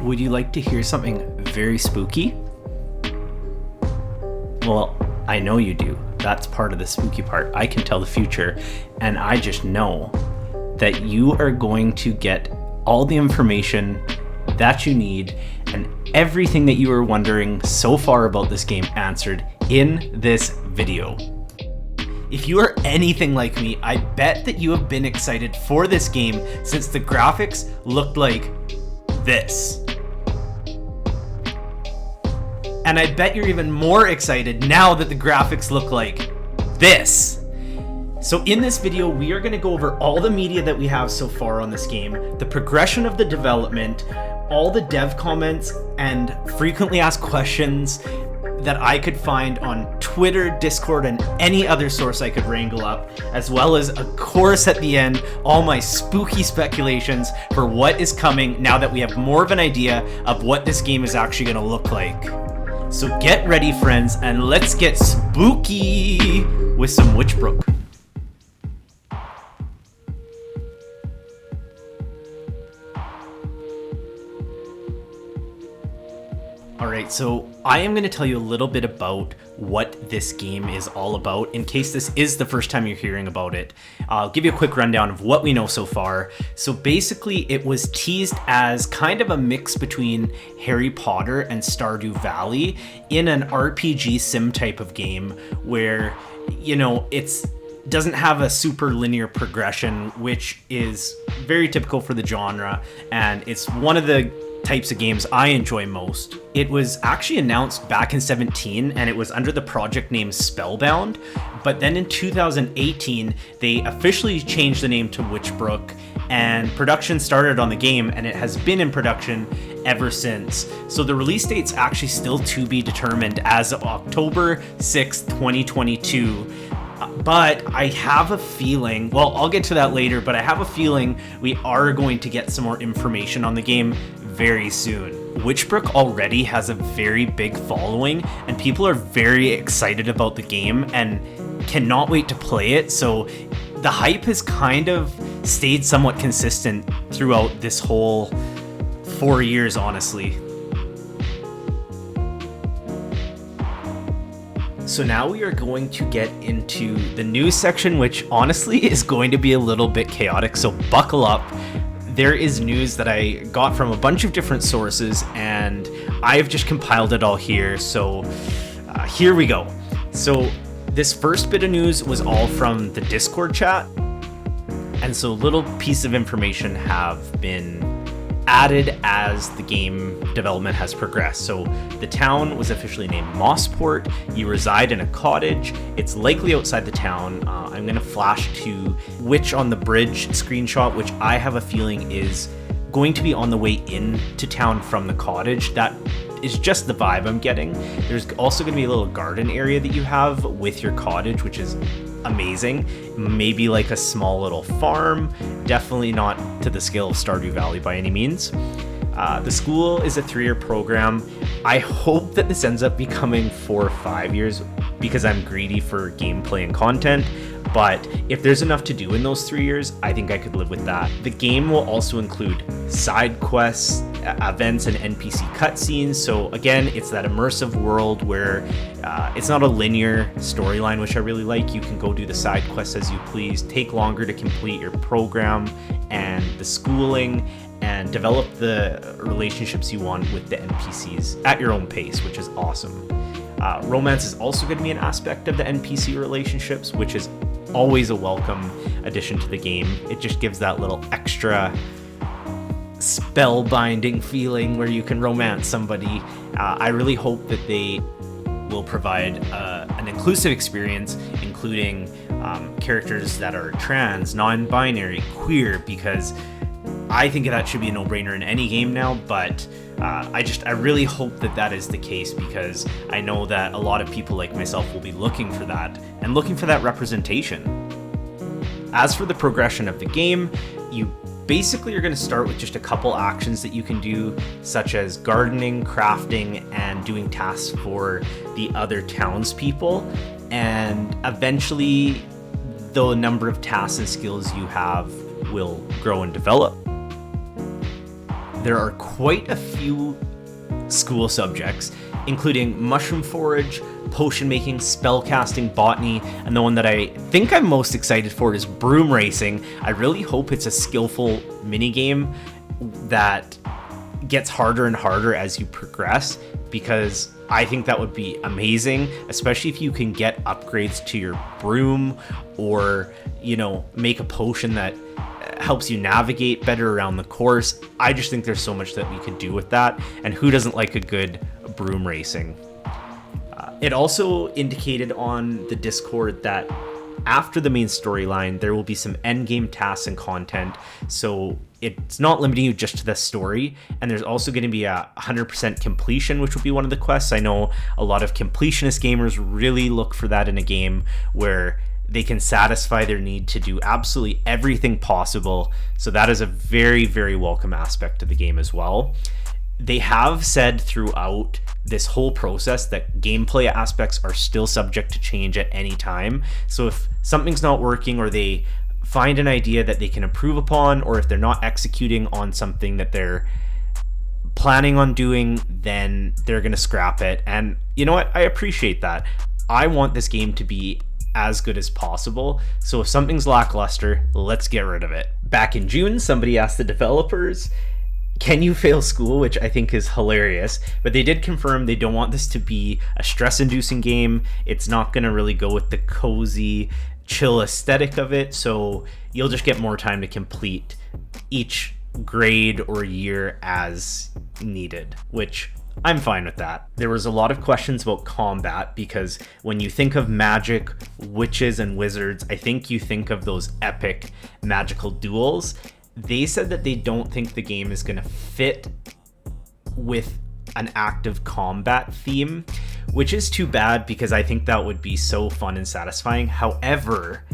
Would you like to hear something very spooky? Well, I know you do. That's part of the spooky part. I can tell the future, and I just know that you are going to get all the information that you need and everything that you were wondering so far about this game answered in this video. If you are anything like me, I bet that you have been excited for this game since the graphics looked like this. And I bet you're even more excited now that the graphics look like this. So in this video, we are going to go over all the media that we have so far on this game, the progression of the development, all the dev comments, and frequently asked questions that I could find on Twitter, Discord, and any other source I could wrangle up, as well as, of course, at the end, all my spooky speculations for what is coming now that we have more of an idea of what this game is actually going to look like. So get ready, friends, and let's get spooky with some Witchbrook. Alright, so I am going to tell you a little bit about what this game is all about in case this is the first time you're hearing about it. I'll give you a quick rundown of what we know so far. So basically it was teased as kind of a mix between Harry Potter and Stardew Valley in an RPG sim type of game where, you know, it's doesn't have a super linear progression, which is very typical for the genre, and it's one of the types of games I enjoy most. It was actually announced back in 2017 and it was under the project name Spellbound, but then in 2018 they officially changed the name to Witchbrook and production started on the game, and it has been in production ever since. So the release date's actually still to be determined as of October 6th, 2022. But I have a feeling, well, I'll get to that later, but I have a feeling we are going to get some more information on the game very soon. Witchbrook already has a very big following, and people are very excited about the game and cannot wait to play it, so the hype has kind of stayed somewhat consistent throughout this whole 4 years, honestly. So now we are going to get into the news section, which honestly is going to be a little bit chaotic, so buckle up. There is news that I got from a bunch of different sources, and I've just compiled it all here, so here we go. So this first bit of news was all from the Discord chat, and so little piece of information have been added as the game development has progressed. So the town was officially named Mossport. You reside in a cottage. It's likely outside the town. I'm going to flash to Witch on the Bridge screenshot, which I have a feeling is going to be on the way in to town from the cottage. That is just the vibe I'm getting. There's also going to be a little garden area that you have with your cottage, which is amazing. Maybe like a small little farm. Definitely not to the scale of Stardew Valley by any means. The school is a 3-year program. I hope that this ends up becoming 4 or 5 years because I'm greedy for gameplay and content. But if there's enough to do in those 3 years, I think I could live with that. The game will also include side quests, events, and NPC cutscenes. So again, it's that immersive world where it's not a linear storyline, which I really like. You can go do the side quests as you please, take longer to complete your program and the schooling, and develop the relationships you want with the NPCs at your own pace, which is awesome. Romance is also going to be an aspect of the NPC relationships, which is always a welcome addition to the game. It just gives that little extra spellbinding feeling where you can romance somebody. I really hope that they will provide an inclusive experience, including characters that are trans, non-binary, queer, because I think that should be a no-brainer in any game now, but I really hope that that is the case, because I know that a lot of people like myself will be looking for that, and looking for that representation. As for the progression of the game, you basically are going to start with just a couple actions that you can do, such as gardening, crafting, and doing tasks for the other townspeople, and eventually the number of tasks and skills you have will grow and develop. there are quite a few school subjects, including mushroom forage, potion making, spellcasting, botany, and the one that I think I'm most excited for is broom racing. I really hope it's a skillful minigame that gets harder and harder as you progress, because I think that would be amazing, especially if you can get upgrades to your broom, or, make a potion that helps you navigate better around the course. I just think there's so much that we could do with that, and who doesn't like a good broom racing? It also indicated on the Discord that after the main storyline, there will be some endgame tasks and content, so it's not limiting you just to the story. And there's also going to be a 100% completion, which will be one of the quests. I know a lot of completionist gamers really look for that in a game where they can satisfy their need to do absolutely everything possible. So that is a very, very welcome aspect of the game as well. They have said throughout this whole process that gameplay aspects are still subject to change at any time. So if something's not working, or they find an idea that they can improve upon, or if they're not executing on something that they're planning on doing, then they're going to scrap it. And you know what? I appreciate that. I want this game to be as good as possible. So if something's lackluster, let's get rid of it. Back in June, somebody asked the developers, can you fail school? Which I think is hilarious, but they did confirm they don't want this to be a stress-inducing game. It's not going to really go with the cozy, chill aesthetic of it, so you'll just get more time to complete each grade or year as needed, which I'm fine with that. There was a lot of questions about combat, because when you think of magic, witches, and wizards, I think you think of those epic magical duels. They said that they don't think the game is going to fit with an active combat theme, which is too bad, because I think that would be so fun and satisfying. However,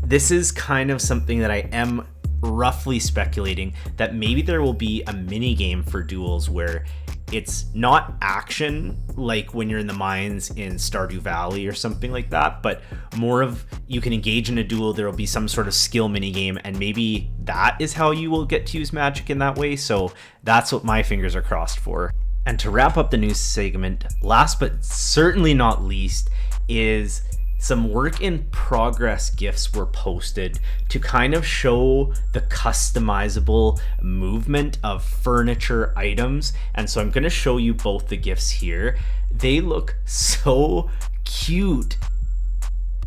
this is kind of something that I am roughly speculating that maybe there will be a mini game for duels where it's not action like when you're in the mines in Stardew Valley or something like that, but more of you can engage in a duel, there will be some sort of skill mini game, and maybe that is how you will get to use magic in that way. So that's what my fingers are crossed for. And to wrap up the news segment, last but certainly not least, is some work in progress GIFs were posted to kind of show the customizable movement of furniture items. And so I'm going to show you both the GIFs here. They look so cute,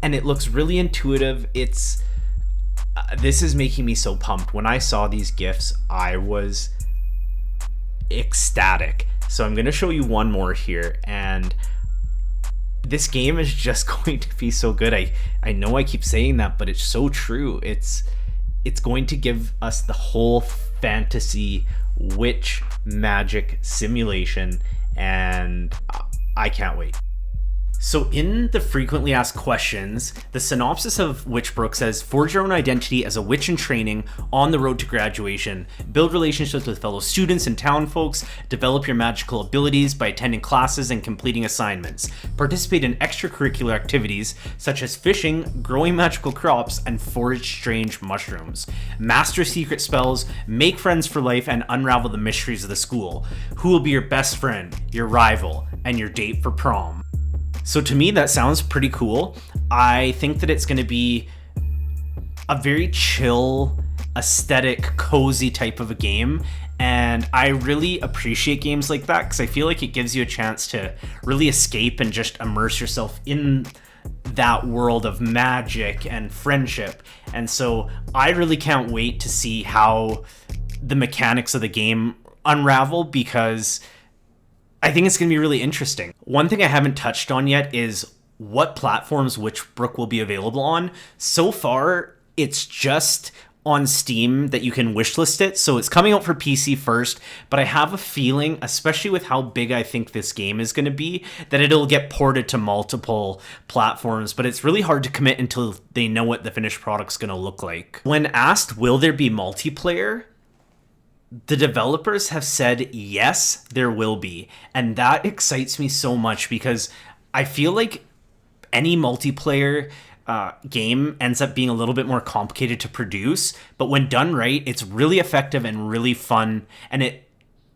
and it looks really intuitive. This is making me so pumped. When I saw these GIFs, I was ecstatic. So I'm going to show you one more here, and this game is just going to be so good. I know I keep saying that, but it's so true. It's going to give us the whole fantasy witch magic simulation, and I can't wait. So in the frequently asked questions, the synopsis of Witchbrook says, forge your own identity as a witch in training on the road to graduation, build relationships with fellow students and town folks, develop your magical abilities by attending classes and completing assignments, participate in extracurricular activities such as fishing, growing magical crops, and forage strange mushrooms, master secret spells, make friends for life, and unravel the mysteries of the school. Who will be your best friend, your rival, and your date for prom? So to me, that sounds pretty cool. I think that it's going to be a very chill, aesthetic, cozy type of a game. And I really appreciate games like that, because I feel like it gives you a chance to really escape and just immerse yourself in that world of magic and friendship. And so I really can't wait to see how the mechanics of the game unravel, because I think it's going to be really interesting. One thing I haven't touched on yet is what platforms Witchbrook will be available on. So far, it's just on Steam that you can wishlist it, so it's coming out for PC first, but I have a feeling, especially with how big I think this game is going to be, that it'll get ported to multiple platforms, but it's really hard to commit until they know what the finished product's going to look like. When asked, will there be multiplayer? The developers have said yes, there will be. And that excites me so much, because I feel like any multiplayer game ends up being a little bit more complicated to produce, but when done right, it's really effective and really fun, and it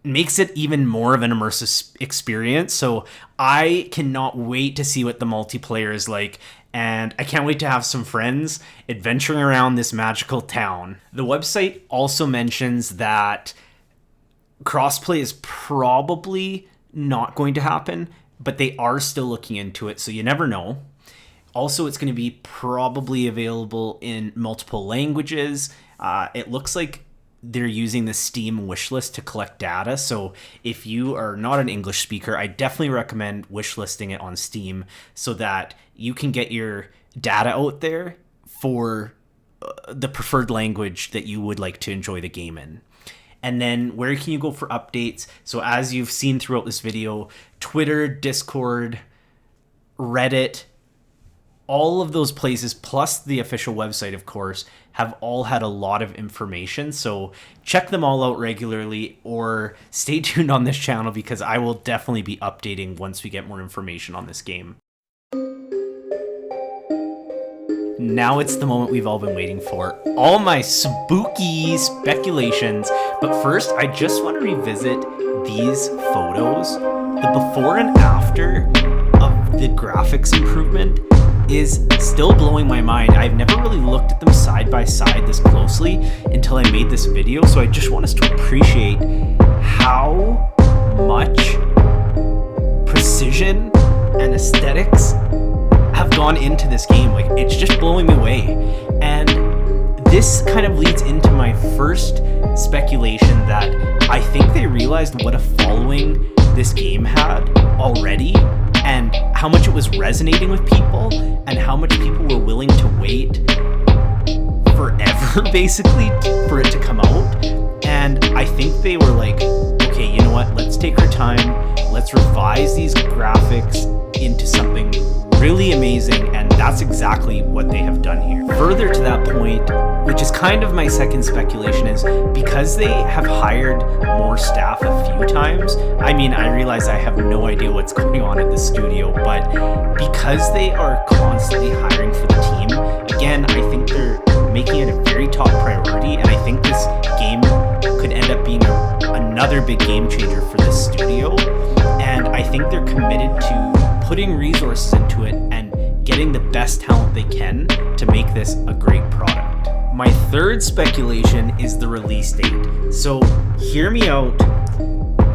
makes it even more of an immersive experience. So I cannot wait to see what the multiplayer is like, and I can't wait to have some friends adventuring around this magical town. The website also mentions that crossplay is probably not going to happen, but they are still looking into it, so you never know. Also, it's going to be probably available in multiple languages. It looks like they're using the Steam wishlist to collect data. So if you are not an English speaker, I definitely recommend wishlisting it on Steam so that you can get your data out there for the preferred language that you would like to enjoy the game in. And then where can you go for updates? So as you've seen throughout this video, Twitter, Discord, Reddit, all of those places, plus the official website, of course, have all had a lot of information. So check them all out regularly, or stay tuned on this channel because I will definitely be updating once we get more information on this game. Now it's the moment we've all been waiting for. All my spooky speculations. But first, I just want to revisit these photos. The before and after of the graphics improvement is still blowing my mind. I've never really looked at them side by side this closely until I made this video, so I just want us to appreciate how much precision and aesthetics have gone into this game. Like, it's just blowing me away. And this kind of leads into my first speculation that I think they realized what a following this game had already, and how much it was resonating with people, and how much people were willing to wait forever, basically, for it to come out. And I think they were like, okay, you know what, let's take our time, let's revise these graphics into something really amazing, and that's exactly what they have done here. Further to that point, which is kind of my second speculation, is because they have hired more staff a few times. I mean, I realize I have no idea what's going on at the studio, but because they are constantly hiring for the team, again, I think they're making it a very top priority, and I think this game could end up being another big game changer for this studio. And I think they're committed to putting resources into it and getting the best talent they can to make this a great product. My third speculation is the release date. So hear me out.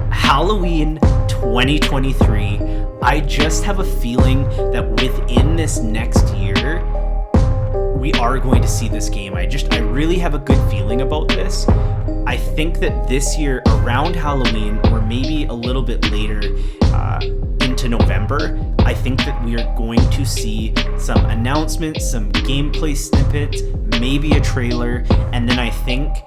Halloween 2023. I just have a feeling that within this next year, we are going to see this game. I really have a good feeling about this. I think that this year, around Halloween, or maybe a little bit later, into November, I think that we are going to see some announcements, some gameplay snippets, maybe a trailer, and then I think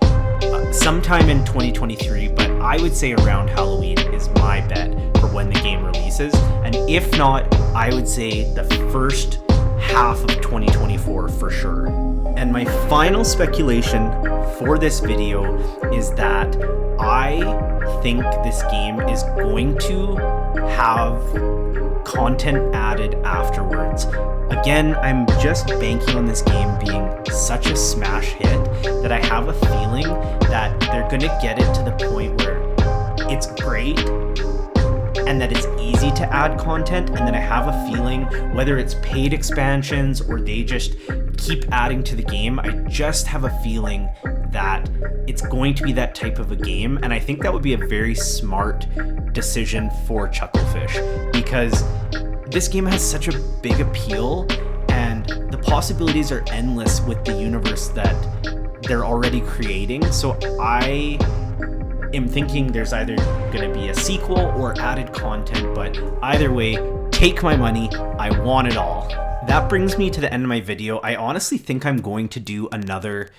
sometime in 2023, but I would say around Halloween is my bet for when the game releases. And if not, I would say the first half of 2024 for sure. And my final speculation for this video is that I think this game is going to have content added afterwards. Again, I'm just banking on this game being such a smash hit that I have a feeling that they're gonna get it to the point where it's great and that it's easy to add content, and then I have a feeling whether it's paid expansions or they just keep adding to the game, I just have a feeling that it's going to be that type of a game, and I think that would be a very smart decision for Chucklefish, because this game has such a big appeal and the possibilities are endless with the universe that they're already creating. So I am thinking there's either going to be a sequel or added content, but either way, take my money. I want it all. That brings me to the end of my video. I honestly think I'm going to do another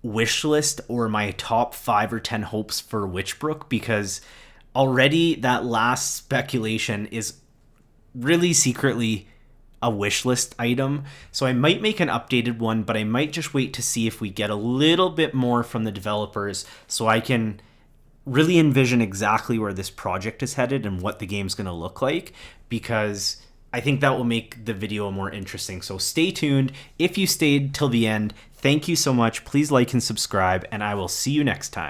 wish list or my top 5 or 10 hopes for Witchbrook, because already that last speculation is really secretly a wish list item. So I might make an updated one, but I might just wait to see if we get a little bit more from the developers so I can really envision exactly where this project is headed and what the game's going to look like, because I think that will make the video more interesting. So stay tuned. If you stayed till the end, thank you so much. Please like and subscribe, and I will see you next time.